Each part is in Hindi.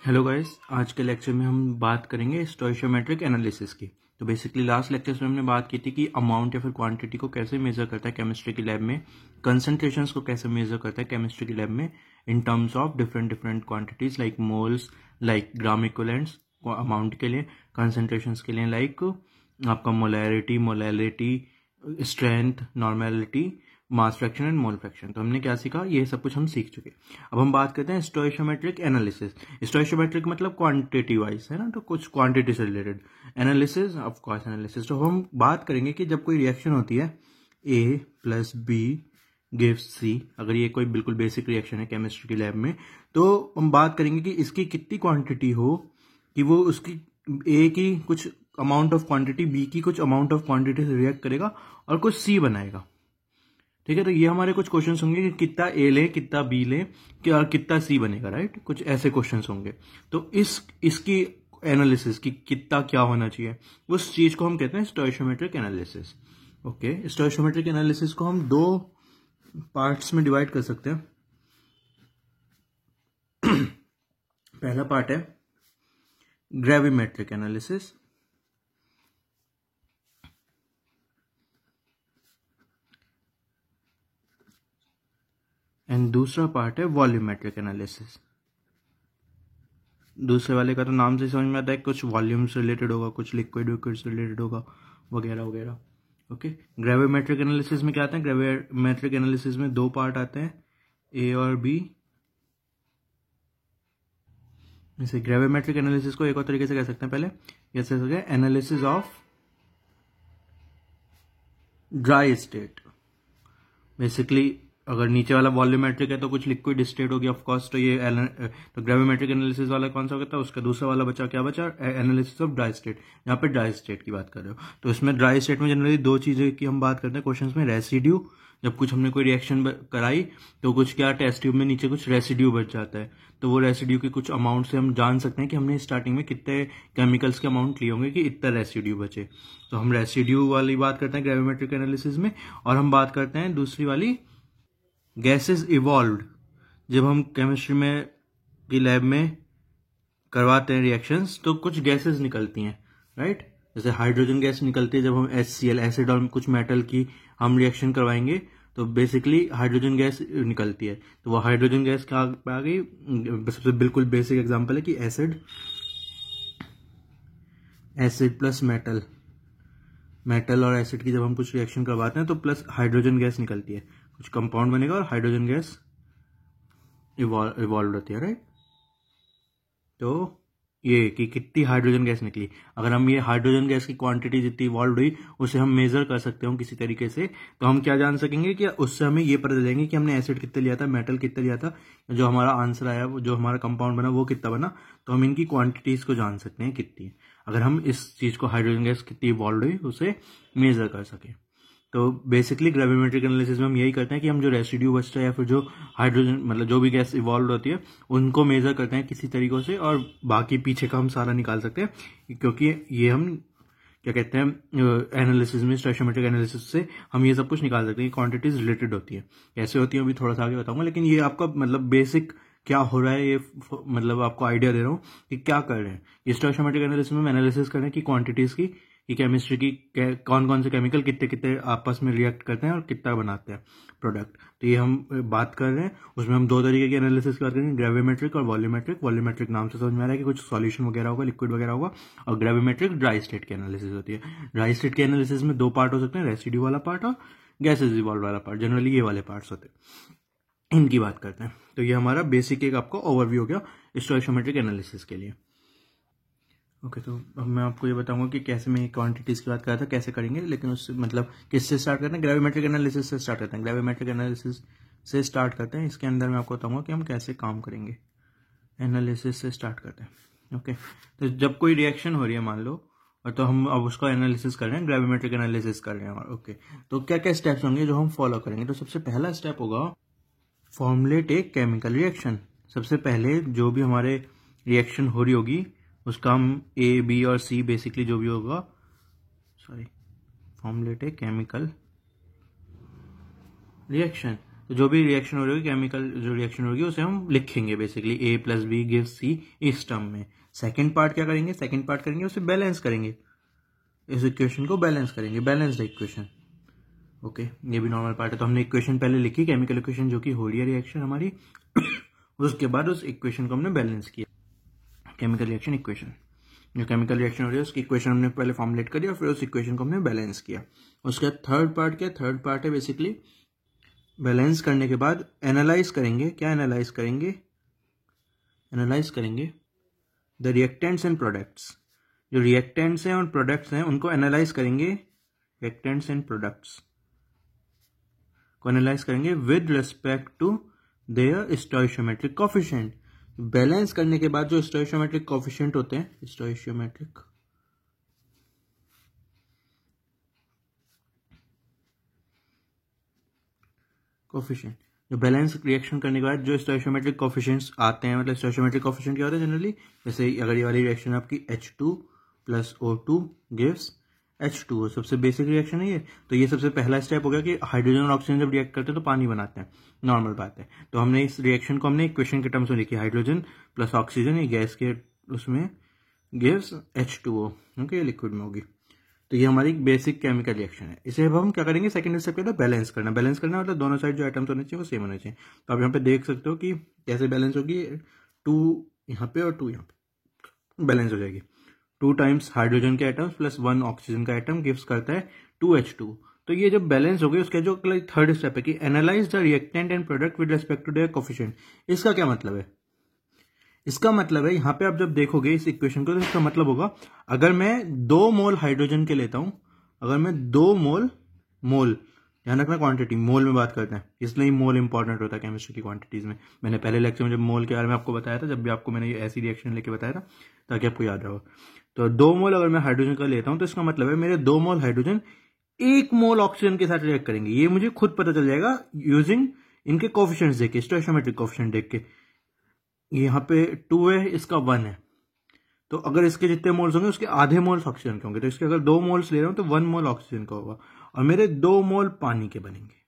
हेलो गाइस, आज के लेक्चर में हम बात करेंगे स्टोइशियोमेट्रिक एनालिसिस की। तो बेसिकली लास्ट लेक्चर में हमने बात की थी कि अमाउंट या फिर क्वांटिटी को कैसे मेजर करता है केमिस्ट्री की लैब में, कंसंट्रेशंस को कैसे मेजर करता है केमिस्ट्री की लैब में in terms of different different quantities like moles, like gram equivalents amount के लिए, कंसंट्रेशंस के लिए लाइक आपका molarity, strength, normality, mass fraction and mole fraction. तो हमने क्या सीखा, ये सब कुछ हम सीख चुके। अब हम बात करते हैं स्टोइशियोमेट्रिक एनालिसिस। स्टोइशियोमेट्रिक मतलब क्वांटिटी वाइज है ना, तो कुछ क्वांटिटी से related analysis, of course analysis. तो हम बात करेंगे कि जब कोई रिएक्शन होती है A + B गिव्स C, अगर ये कोई बिल्कुल बेसिक रिएक्शन है केमिस्ट्री की लैब में, तो हम बात करेंगे कि इसकी कितनी क्वांटिटी हो कि वो उसकी A की कुछ अमाउंट ऑफ क्वांटिटी B की कुछ अमाउंट ऑफ क्वांटिटी से रिएक्ट करेगा और कुछ C बनाएगा। ठीक है, तो ये हमारे कुछ क्वेश्चंस होंगे कि कितना ए ले, कितना बी ले, क्या कितना सी बनेगा, राइट। कुछ ऐसे क्वेश्चंस होंगे। तो इसकी एनालिसिस की कितना क्या होना चाहिए, उस चीज को हम कहते हैं स्टोइशियोमेट्रिक एनालिसिस। ओके, स्टोइशियोमेट्रिक एनालिसिस को हम दो पार्ट्स में डिवाइड कर सकते हैं। पहला पार्ट है ग्रेविमेट्रिक एनालिसिस, एंड दूसरा पार्ट है वॉल्यूमेट्रिक एनालिसिस। दूसरे वाले का तो नाम से समझ में आता है, कुछ वॉल्यूम से रिलेटेड होगा, कुछ लिक्विड से रिलेटेड होगा, वगैरह वगैरह। ओके, ग्रेविमेट्रिक एनालिसिस में क्या आता है, ग्रेविमेट्रिक एनालिसिस में दो पार्ट आते हैं, ए और बी। जैसे ग्रेविमेट्रिक एनालिसिस को एक और तरीके से कह सकते हैं, पहले जैसे हो गया analysis of dry state. Basically अगर नीचे वाला वॉल्यूमेट्रिक है तो कुछ लिक्विड स्टेट होगी ऑफ कोर्स, तो ये तो ग्रेविमेट्रिक एनालिसिस वाला कौन सा होता है, उसका दूसरा वाला बचा, क्या बचा, एनालिसिस ऑफ ड्राई स्टेट। यहाँ पे ड्राई स्टेट की बात कर रहे हो, तो इसमें ड्राई स्टेट में जनरली दो चीजें की हम बात करते हैं क्वेश्चंस में। रेसिड्यू, जब कुछ हमने कोई रिएक्शन कराई तो कुछ क्या टेस्ट ट्यूब में नीचे कुछ रेसिड्यू बच जाता है, तो वो रेसिड्यू के कुछ अमाउंट से हम जान सकते हैं कि हमने स्टार्टिंग में कितने केमिकल्स के अमाउंट लिए होंगे कि इतना रेसिड्यू बचे। तो हम रेसिड्यू वाली बात करते हैं ग्रेविमेट्रिक एनालिसिस में। और हम बात करते हैं दूसरी वाली, गैसेस इवॉल्व्ड। जब हम केमिस्ट्री में की लैब में करवाते हैं रिएक्शंस तो कुछ गैसेस निकलती हैं, राइट। जैसे हाइड्रोजन गैस निकलती है जब हम HCl एसिड और कुछ मेटल की हम रिएक्शन करवाएंगे, तो बेसिकली हाइड्रोजन गैस निकलती है। तो वो हाइड्रोजन गैस क्या आ गई, सबसे बिल्कुल बेसिक एग्जांपल है कि एसिड प्लस मेटल और एसिड की जब हम कुछ रिएक्शन करवाते हैं तो प्लस हाइड्रोजन गैस निकलती है, कुछ कंपाउंड बनेगा और हाइड्रोजन गैस इवॉल्व होती है, राइट। तो ये कि कितनी हाइड्रोजन गैस निकली, अगर हम ये हाइड्रोजन गैस की क्वांटिटी जितनी इवॉल्व हुई उसे हम मेजर कर सकते हो किसी तरीके से, तो हम क्या जान सकेंगे कि उससे हमें ये पता चलेंगे कि हमने एसिड कितने लिया था, मेटल कितने लिया था, जो हमारा आंसर आया, जो हमारा कंपाउंड बना वो कितना बना। तो हम इनकी क्वांटिटीज को जान सकते हैं कितनी, अगर हम इस चीज को हाइड्रोजन गैस कितनी इवॉल्व हुई उसे मेजर कर सके। तो बेसिकली ग्रेविमेट्रिक एनालिसिस में हम यही करते हैं कि हम जो रेसिड्यू बचता है या फिर जो हाइड्रोजन मतलब जो भी गैस इवॉल्व होती है उनको मेजर करते हैं किसी तरीकों से, और बाकी पीछे का हम सारा निकाल सकते हैं, क्योंकि ये हम क्या कहते हैं एनालिसिस में, स्टोइशियोमेट्रिक एनालिसिस से हम ये सब कुछ निकाल सकते हैं कि क्वांटिटीज रिलेटेड होती है। कैसे होती है अभी थोड़ा सा आगे बताऊंगा, लेकिन ये आपका मतलब बेसिक क्या हो रहा है, ये मतलब आपको आइडिया दे रहा हूँ कि क्या कर रहे हैं। ये स्टोइशियोमेट्रिक एनालिसिस में हम एनालिसिस कर रहे हैं कि क्वांटिटीज की, कि केमिस्ट्री की कौन कौन से केमिकल कितने कितने आपस में रिएक्ट करते हैं और कितना बनाते हैं प्रोडक्ट। तो ये हम बात कर रहे हैं, उसमें हम दो तरीके की एनालिसिस की बात करेंगे, ग्रेविमेट्रिक और वॉल्यूमेट्रिक। वॉल्यूमेट्रिक नाम से समझ में आ रहा है कि कुछ सॉल्यूशन वगैरह होगा, लिक्विड वगैरह होगा, और ग्रेविमेट्रिक ड्राई स्टेट की एनालिसिस होती है। ड्राई स्टेट की एनालिसिस में दो पार्ट हो सकते हैं, रेसिड्यू वाला पार्ट और गैसेज इवॉल्व वाला पार्ट, जनरली ये वाले पार्ट्स होते हैं, इनकी बात करते हैं। तो ये हमारा बेसिक एक आपको ओवरव्यू हो गया स्टोइशियोमेट्रिक एनालिसिस के लिए। ओके, तो अब मैं आपको ये बताऊंगा कि कैसे मैं क्वांटिटीज की बात कर रहा था कैसे करेंगे, लेकिन उससे मतलब किससे स्टार्ट करते हैं, ग्रेविमेट्रिक एनालिसिस से स्टार्ट करते हैं। ग्रेविमेट्रिक एनालिसिस से स्टार्ट करते हैं, इसके अंदर मैं आपको बताऊंगा कि हम कैसे काम करेंगे। एनालिसिस से स्टार्ट करते हैं। ओके, तो जब कोई रिएक्शन हो रही है मान लो, और तो हम अब उसका एनालिसिस कर रहे हैं, ग्रेविमेट्रिक एनालिसिस कर रहे हैं। ओके, तो क्या क्या स्टेप्स होंगे जो हम फॉलो करेंगे। तो सबसे पहला स्टेप होगा फॉर्मुलेट ए केमिकल रिएक्शन। सबसे पहले जो भी हमारे रिएक्शन हो रही होगी उसका हम ए, बी और सी बेसिकली जो भी होगा, फॉर्मुलेट ए केमिकल रिएक्शन। तो जो भी रिएक्शन हो रही होगी, केमिकल जो रिएक्शन होगी उसे हम लिखेंगे बेसिकली A+B गिव्स C इस टर्म में। सेकेंड पार्ट क्या करेंगे, सेकेंड पार्ट करेंगे उसे बैलेंस करेंगे, इस इक्वेशन को बैलेंस करेंगे, बैलेंस्ड इक्वेशन। ओके, ये भी नॉर्मल पार्ट है। तो हमने इक्वेशन पहले लिखी, केमिकल इक्वेशन जो कि हो रही है रिएक्शन हमारी उसके बाद उस इक्वेशन को हमने बैलेंस किया, केमिकल रिएक्शन इक्वेशन। जो केमिकल रिएक्शन हो रही है उसकी इक्वेशन हमने पहले फॉर्मुलेट करी और फिर उस इक्वेशन को हमने बैलेंस किया। उसके बाद थर्ड पार्ट क्या, थर्ड पार्ट है बेसिकली बैलेंस करने के बाद एनालाइज करेंगे। क्या एनालाइज करेंगे, एनालाइज करेंगे द रिएक्टेंट्स एंड प्रोडक्ट्स। जो रिएक्टेंट्स हैं और प्रोडक्ट्स हैं उनको एनालाइज करेंगे, रिएक्टेंट्स एंड प्रोडक्ट्स को एनालाइज करेंगे with respect to their stoichiometric coefficient. Balance करने के बाद जो स्टोइशियोमेट्रिक कोफिशिएंट होते हैं, स्टोइशियोमेट्रिक कोफिशिएंट, जो बैलेंस रिएक्शन करने के बाद जो स्टोइशियोमेट्रिक कोफिशिएंट्स आते हैं, मतलब स्टोइशियोमेट्रिक कोफिशिएंट क्या होता है जनरली, जैसे अगर ये वाली रिएक्शन आपकी H2 + O2 गिव्स H2O, सबसे बेसिक रिएक्शन है ये। तो ये सबसे पहला स्टेप हो गया कि हाइड्रोजन और ऑक्सीजन जब रिएक्ट करते हैं तो पानी बनाते हैं, नॉर्मल बात है। तो हमने इस रिएक्शन को हमने इक्वेशन के टर्म्स में लिखी, हाइड्रोजन + ऑक्सीजन ये गैस के उसमें गिव्स H2O, ओके, लिक्विड में होगी। तो ये हमारी बेसिक केमिकल रिएक्शन है। इसे अब हम क्या करेंगे, सेकंड स्टेप क्या था, बैलेंस करना। बैलेंस करना मतलब दोनों साइड जो आइटम्स होने चाहिए वो सेम होने चाहिए। तो आप यहाँ पे देख सकते हो कि कैसे बैलेंस होगी, 2 यहाँ पे और 2 यहाँ पे बैलेंस हो जाएगी। 2 टाइम्स हाइड्रोजन के आइटम्स + 1 ऑक्सीजन का आइटम गिव्स करता है 2H2। तो ये जब बैलेंस हो गई उसका जो थर्ड स्टेप है कि analyse the reactant and product with respect to their coefficient. इसका क्या मतलब है, इसका मतलब है यहाँ पे आप जब देखोगे इस इक्वेशन को तो इसका मतलब होगा अगर मैं 2 मोल हाइड्रोजन के लेता हूं, अगर मैं 2 मोल, ध्यान रखना क्वांटिटी, मोल में बात करते हैं इसलिए मोल इंपॉर्टेंट होता है केमिस्ट्री की क्वांटिटीज में। मैंने पहले लेक्चर में जब मोल के बारे में आपको बताया था, जब भी आपको मैंने ये ऐसी रिएक्शन लेके बताया था ताकि आपको याद रहो। तो 2 मोल अगर मैं हाइड्रोजन का लेता हूं तो इसका मतलब है मेरे 2 मोल हाइड्रोजन 1 मोल ऑक्सीजन के साथ रिएक्ट करेंगे। ये मुझे खुद पता चल जाएगा यूजिंग इनके कोफिशिएंट्स देख के, स्टोइशियोमेट्रिक कोफिशिएंट देख के। यहाँ पे 2 है, इसका 1 है, तो अगर इसके जितने मोल्स होंगे उसके आधे मोल्स ऑक्सीजन के होंगे। तो इसके अगर 2 मोल्स ले रहा हूं तो 1 मोल ऑक्सीजन का होगा और मेरे 2 मोल पानी के बनेंगे।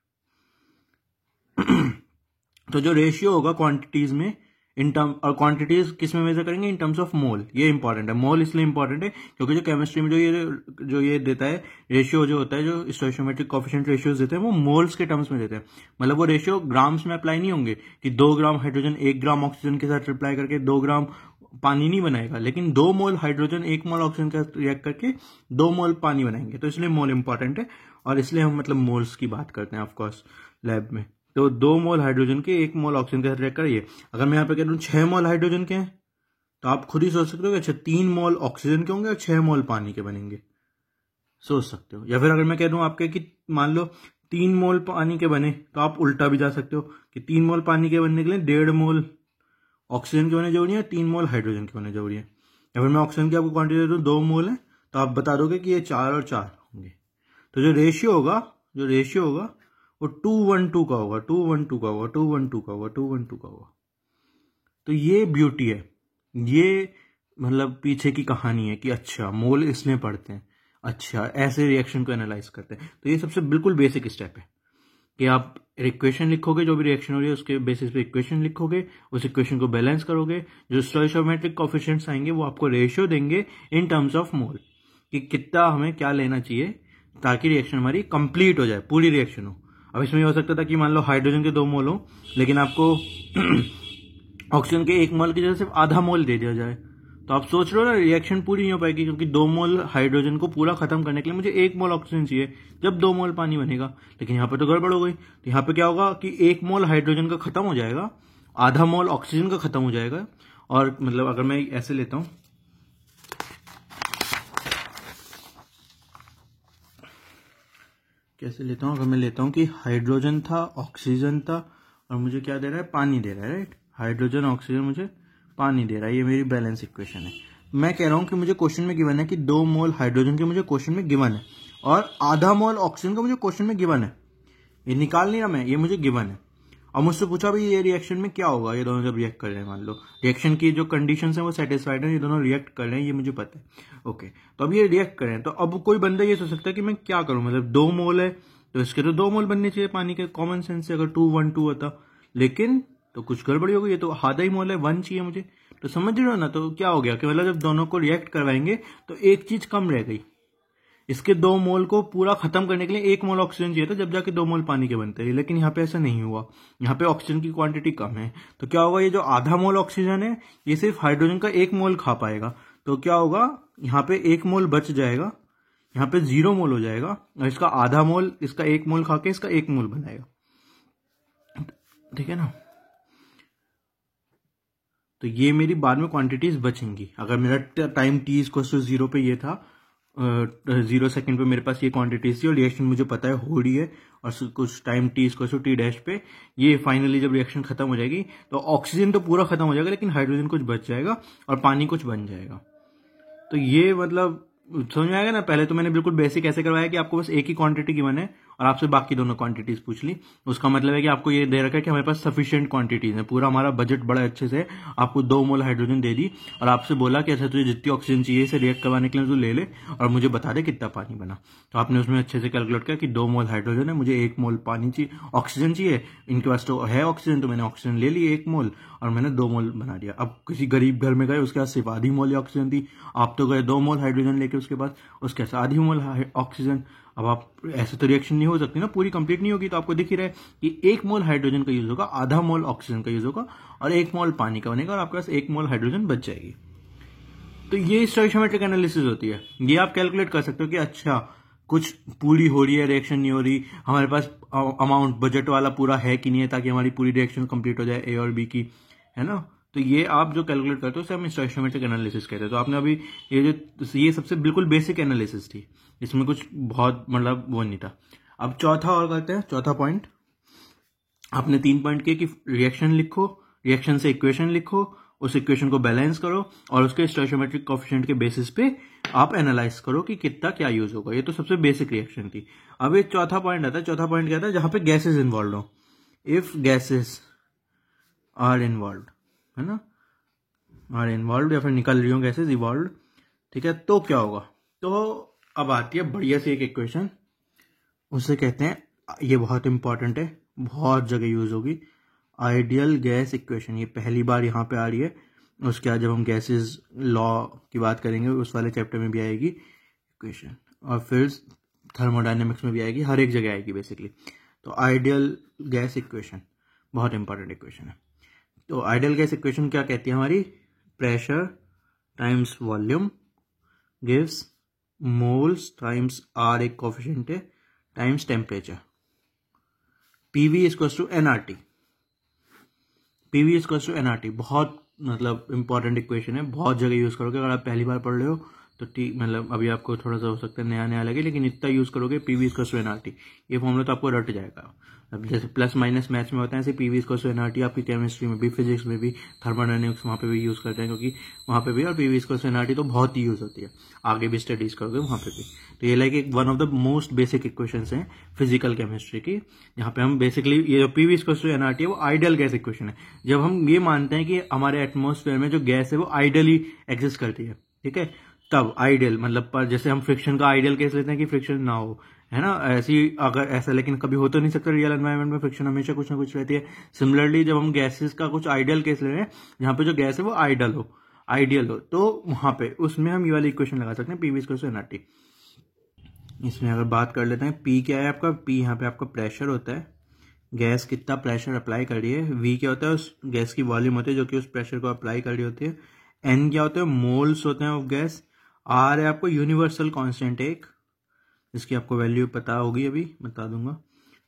तो जो रेशियो होगा क्वांटिटीज में इन टर्म, और क्वांटिटीज किस में मेजर करेंगे, इन टर्म्स ऑफ मोल। ये इंपॉर्टेंट है, मोल इसलिए इंपॉर्टेंट है क्योंकि जो केमिस्ट्री में जो ये देता है रेशियो, जो होता है जो स्टोइशियोमेट्रिक कोफिशिएंट रेशियोज देते हैं वो मोल्स के टर्म्स में देते हैं। मतलब वो रेशियो ग्राम्स में अप्लाई नहीं होंगे कि 2 ग्राम हाइड्रोजन 1 ग्राम ऑक्सीजन के साथ रिप्लाई करके 2 ग्राम पानी नहीं बनाएगा, लेकिन 2 मोल हाइड्रोजन 1 मोल ऑक्सीजन के साथ रिएक्ट करके 2 मोल पानी बनाएंगे। तो इसलिए मोल इंपॉर्टेंट है और इसलिए हम मतलब मोल्स की बात करते हैं ऑफकोर्स लैब में। तो 2 मोल हाइड्रोजन के 1 मोल ऑक्सीजन के साथ रिएक्ट करिए। अगर मैं यहाँ पे कह दूं 6 मोल हाइड्रोजन के हैं तो आप खुद ही सोच सकते हो कि अच्छा 3 मोल ऑक्सीजन के होंगे और 6 मोल पानी के बनेंगे, सोच सकते हो। या फिर अगर मैं कह दूं आपके कि मान लो 3 मोल पानी के बने तो आप उल्टा भी जा सकते हो कि 3 मोल पानी के बनने के लिए 1.5 मोल ऑक्सीजन के होने जरूरी है, 3 मोल हाइड्रोजन के होने जरूरी है। या फिर मैं ऑक्सीजन की आपको क्वांटिटी दे दूं 2 मोल है तो आप बता दोगे कि ये 4 और 4 होंगे। तो जो रेशियो होगा वो 2:1:2 का होगा, 2:1:2 का होगा, 2:1:2 का होगा, 2:1:2 का होगा। तो ये ब्यूटी है, ये मतलब पीछे की कहानी है कि अच्छा मोल इसमें पढ़ते हैं, अच्छा ऐसे रिएक्शन को एनालाइज करते हैं। तो ये सबसे बिल्कुल बेसिक स्टेप है कि आप इक्वेशन लिखोगे, जो भी रिएक्शन हो रही है उसके बेसिस पे इक्वेशन लिखोगे, उस इक्वेशन को बैलेंस करोगे, जो स्टोइशियोमेट्रिक कोफिशिएंट्स आएंगे वो आपको रेशियो देंगे इन टर्म्स ऑफ मोल कि कितना हमें क्या लेना चाहिए ताकि रिएक्शन हमारी कंप्लीट हो जाए, पूरी रिएक्शन हो। अब इसमें ये हो सकता था कि मान लो हाइड्रोजन के 2 मोल हो लेकिन आपको ऑक्सीजन के 1 मोल की जगह सिर्फ आधा मोल दे दिया जाए, तो आप सोच रहे हो ना रिएक्शन पूरी नहीं हो पाएगी क्योंकि 2 मोल हाइड्रोजन को पूरा खत्म करने के लिए मुझे 1 मोल ऑक्सीजन चाहिए जब 2 मोल पानी बनेगा। लेकिन यहाँ पे तो गड़बड़ हो गई। तो यहाँ पे क्या होगा कि 1 मोल हाइड्रोजन का खत्म हो जाएगा, आधा मोल ऑक्सीजन का खत्म हो जाएगा। और मतलब अगर मैं ऐसे लेता हूं, कैसे लेता हूं, अगर मैं लेता हूं कि हाइड्रोजन था, ऑक्सीजन था और मुझे क्या दे रहा है, पानी दे रहा है, राइट। हाइड्रोजन ऑक्सीजन मुझे पानी दे रहा है, ये मेरी बैलेंस इक्वेशन है। मैं कह रहा हूं कि मुझे क्वेश्चन में गिवन है कि 2 मोल हाइड्रोजन के मुझे क्वेश्चन में गिवन है और आधा मोल ऑक्सीजन का मुझे क्वेश्चन में गिवन है। ये निकाल नहीं रहा मैं, ये मुझे गिवन है। और मुझसे पूछा भाई ये रिएक्शन में क्या होगा, ये दोनों जब रिएक्ट कर रहे हैं, मान लो रिएक्शन की जो कंडीशंस हैं वो सेटिस्फाइड है, ये दोनों रिएक्ट कर रहे हैं, ये मुझे पता है। ओके, तो अब ये रिएक्ट कर रहे हैं, तो अब कोई बंदा ये सोच सकता है कि मैं क्या करूं, मतलब 2 मोल है तो इसके तो 2 मोल बनने चाहिए पानी के, कॉमन सेंस से, अगर 2 1 2 होता। लेकिन तो कुछ गड़बड़ी हो गई, ये तो आधा ही मोल है, 1 चाहिए मुझे। तो समझ रहे हो ना, तो क्या हो गया कि मतलब जब दोनों को रिएक्ट करवाएंगे तो एक चीज कम रह गई। इसके 2 मोल को पूरा खत्म करने के लिए 1 मोल ऑक्सीजन चाहिए था, जब जाके 2 मोल पानी के बनते हैं। लेकिन यहाँ पे ऐसा नहीं हुआ, यहाँ पे ऑक्सीजन की क्वांटिटी कम है। तो क्या होगा, ये जो आधा मोल ऑक्सीजन है ये सिर्फ हाइड्रोजन का 1 मोल खा पाएगा। तो क्या होगा, यहाँ पे 1 मोल बच जाएगा, यहाँ पे 0 मोल हो जाएगा, और इसका आधा मोल इसका 1 मोल खा के इसका 1 मोल बनाएगा। ठीक है ना। तो ये मेरी बाद में क्वांटिटीज बचेंगी। अगर मेरा टाइम t = 0 पे ये था, 0 सेकंड पे मेरे पास ये क्वांटिटीज थी, और रिएक्शन मुझे पता है हो रही है, और कुछ टाइम t = t' पे ये फाइनली जब रिएक्शन खत्म हो जाएगी तो ऑक्सीजन तो पूरा खत्म हो जाएगा, लेकिन हाइड्रोजन कुछ बच जाएगा और पानी कुछ बन जाएगा। तो ये मतलब समझ में आएगा ना। पहले तो मैंने बिल्कुल बेसिक ऐसे करवाया कि आपको बस एक ही क्वांटिटी गिवन है और आपसे बाकी दोनों क्वांटिटीज पूछ ली। उसका मतलब है कि आपको ये दे रखा है कि हमारे पास सफिशिएंट क्वांटिटीज है, पूरा हमारा बजट बड़ा अच्छे से, आपको 2 मोल हाइड्रोजन दे दी और आपसे बोला कि अच्छा तुझे जितनी ऑक्सीजन चाहिए इसे रिएक्ट करवाने के लिए तू ले ले और मुझे बता दे कितना पानी बना। तो आपने उसमें अच्छे से कैलकुलेट किया कि 2 मोल हाइड्रोजन है, मुझे 1 मोल पानी चाहिए, ऑक्सीजन चाहिए, इनके पास तो है ऑक्सीजन, तो मैंने ऑक्सीजन ले ली 1 मोल और मैंने 2 मोल बना दिया। अब किसी गरीब घर में गए, उसके पास सिर्फ आधी मोल ऑक्सीजन थी, आप तो गए 2 मोल हाइड्रोजन लेके, उसके पास उसके पास आधी मोल ऑक्सीजन। अब आप ऐसे तो रिएक्शन नहीं हो सकती ना, पूरी कंप्लीट नहीं होगी। तो आपको दिख ही रहा है कि 1 मोल हाइड्रोजन का यूज होगा, आधा मोल ऑक्सीजन का यूज होगा और 1 मोल पानी का बनेगा और आपके पास 1 मोल हाइड्रोजन बच जाएगी। तो ये स्टोइकियोमेट्रिक एनालिसिस होती है। ये आप कैलकुलेट कर सकते हो कि अच्छा कुछ पूरी हो रही है, रिएक्शन नहीं हो रही, हमारे पास अमाउंट बजट वाला पूरा है कि नहीं है, ताकि हमारी पूरी रिएक्शन कंप्लीट हो जाए ए और बी की, है ना। तो ये आप जो कैलकुलेट करते हो उसे हम स्टोइकियोमेट्रिक एनालिसिस कहते हैं। तो आपने अभी ये सबसे बिल्कुल बेसिक एनालिसिस थी, इसमें कुछ बहुत मतलब वो नहीं था। अब चौथा और करते हैं, चौथा पॉइंट। आपने 3 पॉइंट किए कि रिएक्शन लिखो, रिएक्शन से इक्वेशन लिखो, उस इक्वेशन को बैलेंस करो और उसके स्टोइकियोमेट्रिक कोएफिशिएंट के बेसिस पे आप एनालाइज करो कि कितना क्या यूज होगा। ये तो सबसे बेसिक रिएक्शन थी। अब एक चौथा पॉइंट आता है। चौथा पॉइंट क्या था, जहां पे गैसेस इन्वॉल्व हो, इफ गैसेस आर इन्वॉल्व, है ना, आर इन्वॉल्व या फिर निकल रही हो गैसेस इवॉल्व, ठीक है, तो क्या होगा। तो अब आती है बढ़िया सी एक इक्वेशन, उसे कहते हैं, ये बहुत इंपॉर्टेंट है, बहुत जगह यूज होगी, आइडियल गैस इक्वेशन। ये पहली बार यहाँ पे आ रही है। उसके बाद जब हम गैसेस लॉ की बात करेंगे उस वाले चैप्टर में भी आएगी इक्वेशन, और फिर थर्मोडायनेमिक्स में भी आएगी, हर एक जगह आएगी बेसिकली। तो आइडियल गैस इक्वेशन बहुत इंपॉर्टेंट इक्वेशन है। तो आइडियल गैस इक्वेशन क्या कहती है हमारी, pressure times volume gives moles times R एक कोएफिशिएंट है times temperature, PV equals to NRT. PV equals to NRT बहुत मतलब इंपॉर्टेंट इक्वेशन है, बहुत जगह यूज करोगे। अगर आप पहली बार पढ़ रहे हो तो ठीक, मतलब अभी आपको थोड़ा सा हो सकता है नया नया लगे, लेकिन इतना यूज करोगे पीवी इक्वल्स टू एनआरटी, ये फॉर्मूला तो आपको रट जाएगा। अब जैसे प्लस माइनस मैथ्स में होता है, ऐसे पीवी इक्वल्स टू एनआरटी आपकी केमिस्ट्री में भी, फिजिक्स में भी, थर्मोडायनेमिक्स वहाँ पे भी यूज करते हैं, क्योंकि वहाँ पे भी, और पीवी इक्वल्स टू एनआरटी तो बहुत ही यूज होती है, आगे भी स्टडीज करोगे वहाँ पे भी। तो ये लाइक एक one of the most basic equations हैं फिजिकल केमिस्ट्री की, जहाँ पे हम बेसिकली ये जो पीवी इक्वल्स टू एनआरटी है वो आइडियल गैस इक्वेशन है। जब हम ये मानते हैं कि हमारे एटमॉस्फेयर में जो गैस है वो आइडियली एग्जिस्ट करती है, ठीक है, तब आइडियल मतलब, पर जैसे हम फ्रिक्शन का आइडियल केस लेते हैं कि फ्रिक्शन ना हो, है ना, ऐसी अगर ऐसा, लेकिन कभी हो तो नहीं सकता, रियल एनवायरनमेंट में फ्रिक्शन हमेशा कुछ ना कुछ रहती है। सिमिलरली जब हम गैसेस का कुछ आइडियल केस ले रहे हैं जहां पे जो गैस है वो आइडियल हो, तो वहां पे उसमें हम ये वाली इक्वेशन लगा सकते हैं, पीवी इक्वल्स टू एनआरटी। इसमें अगर बात कर लेते हैं, पी क्या है आपका, पी यहाँ पे आपका प्रेशर होता है, गैस कितना प्रेशर अप्लाई कर रही है, वी क्या होता है, उस गैस की वॉल्यूम होती है जो कि उस प्रेशर को अप्लाई कर रही होती है, एन क्या होता है, मोल्स होते हैं ऑफ गैस, आर है आपको यूनिवर्सल कांस्टेंट एक, इसकी आपको वैल्यू पता होगी, अभी बता दूंगा,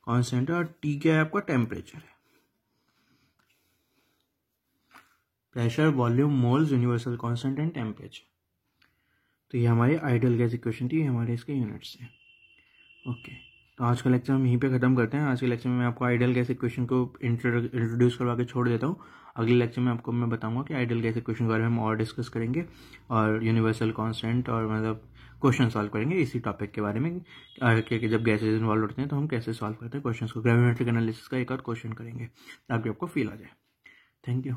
कांस्टेंट है, और टी क्या है आपका, टेम्परेचर है। Pressure, volume, moles, universal constant and temperature. तो ये हमारी आइडियल गैस इक्वेशन थी, हमारे इसके यूनिट्स हैं। ओके, तो आज का लेक्चर हम यहीं पे खत्म करते हैं। आज के लेक्चर में मैं आपको आइडियल गैस इक्वेशन को इंट्रोड्यूस करवा के छोड़ देता हूँ। अगले लेक्चर में आपको मैं बताऊंगा कि आइडियल गैस इक्वेशन के बारे में हम और डिस्कस करेंगे, और यूनिवर्सल कांस्टेंट और मतलब क्वेश्चन सॉल्व करेंगे इसी टॉपिक के बारे में, कि जब गैसेज इन्वॉल्व होते हैं तो हम कैसे सॉल्व करते हैं क्वेश्चन को। ग्रेविमेट्रिक एनालिसिस का एक और क्वेश्चन करेंगे ताकि आपको फील आ जाए। Thank you.